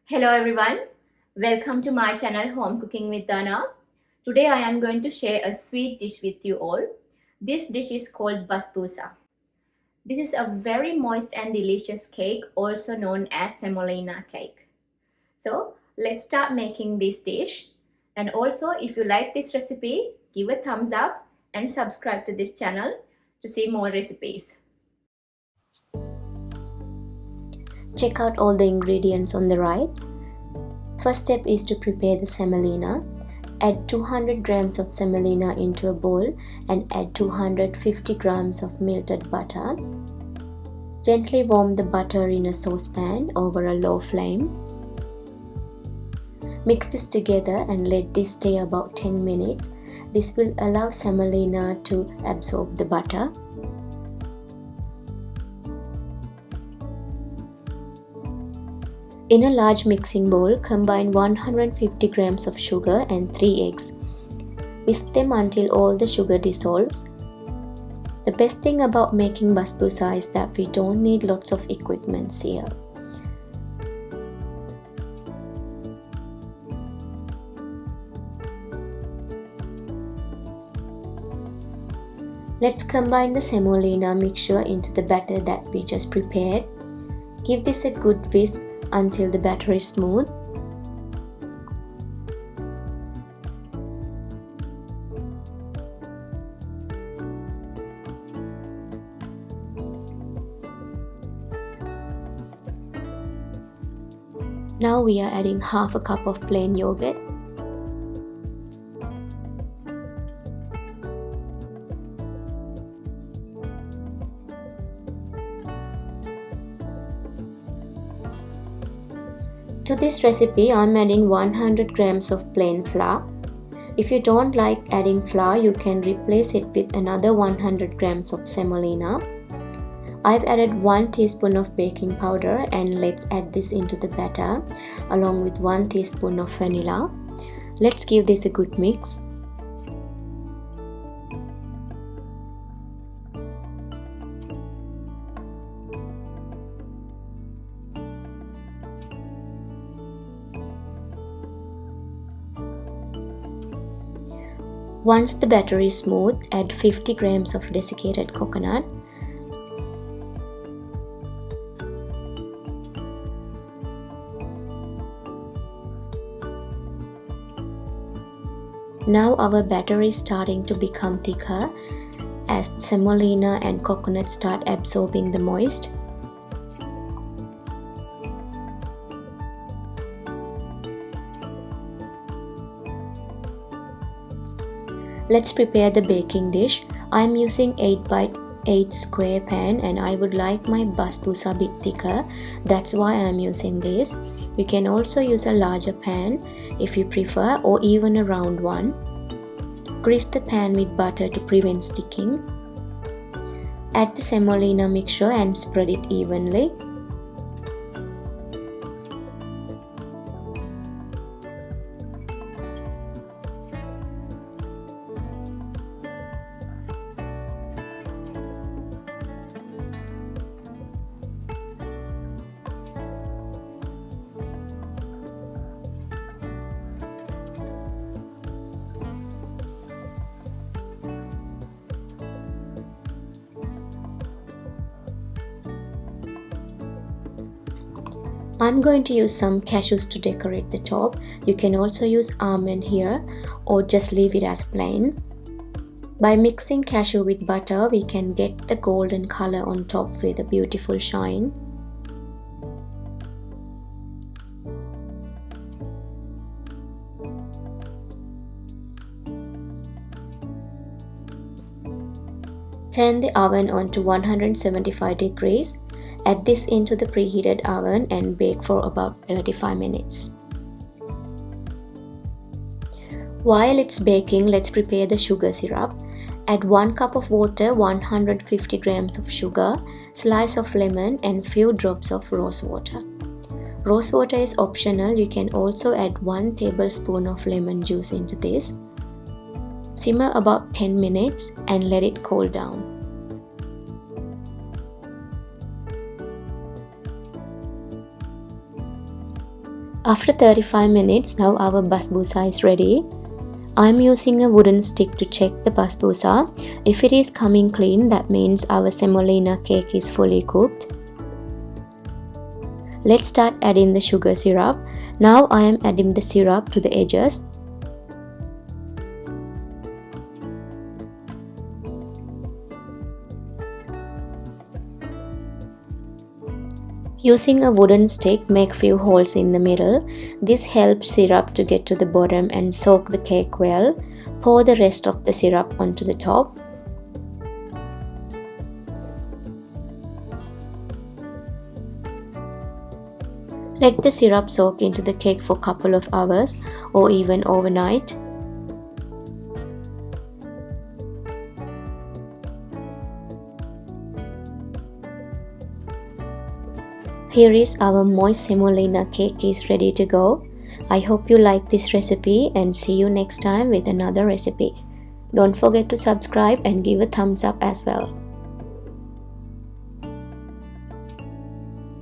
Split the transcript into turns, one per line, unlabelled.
Hello everyone, welcome to my channel Home Cooking with Dana. Today I am going to share a sweet dish with you all. This dish is called basbousa. This is a very moist and delicious cake, also known as semolina cake. So let's start making this dish. And also, if you like this recipe, give a thumbs up and subscribe to this channel to see more recipes.
Check out all the ingredients on the right. First step is to prepare the semolina. Add 200 grams of semolina into a bowl and add 250 grams of melted butter. Gently warm the butter in a saucepan over a low flame. Mix this together and let this stay about 10 minutes. This will allow semolina to absorb the butter. In a large mixing bowl, combine 150 grams of sugar and 3 eggs. Whisk them until all the sugar dissolves. The best thing about making basbousa is that we don't need lots of equipment here. Let's combine the semolina mixture into the batter that we just prepared. Give this a good whisk until the batter is smooth. Now we are adding half a cup of plain yogurt. To this recipe, I am adding 100 grams of plain flour. If you don't like adding flour, you can replace it with another 100 grams of semolina. I've added 1 teaspoon of baking powder, and let's add this into the batter along with 1 teaspoon of vanilla. Let's give this a good mix. Once the batter is smooth, add 50 grams of desiccated coconut. Now our batter is starting to become thicker as semolina and coconut start absorbing the moist. Let's prepare the baking dish. I am using 8 by 8 square pan and I would like my basbousa a bit thicker. That's why I am using this. You can also use a larger pan if you prefer, or even a round one. Grease the pan with butter to prevent sticking. Add the semolina mixture and spread it evenly. I'm going to use some cashews to decorate the top. You can also use almond here or just leave it as plain. By mixing cashew with butter, we can get the golden color on top with a beautiful shine. Turn the oven on to 175 degrees. Add this into the preheated oven and bake for about 35 minutes. While it's baking, let's prepare the sugar syrup. Add 1 cup of water, 150 grams of sugar, slice of lemon and few drops of rose water. Rose water is optional. You can also add 1 tablespoon of lemon juice into this. Simmer about 10 minutes and let it cool down. After 35 minutes, now our basbousa is ready. I'm using a wooden stick to check the basbousa. If it is coming clean, that means our semolina cake is fully cooked. Let's start adding the sugar syrup. Now I am adding the syrup to the edges. Using a wooden stick, make few holes in the middle. This helps syrup to get to the bottom and soak the cake well. Pour the rest of the syrup onto the top. Let the syrup soak into the cake for a couple of hours or even overnight. Here is our moist semolina cake is ready to go. I hope you like this recipe and see you next time with another recipe. Don't forget to subscribe and give a thumbs up as well.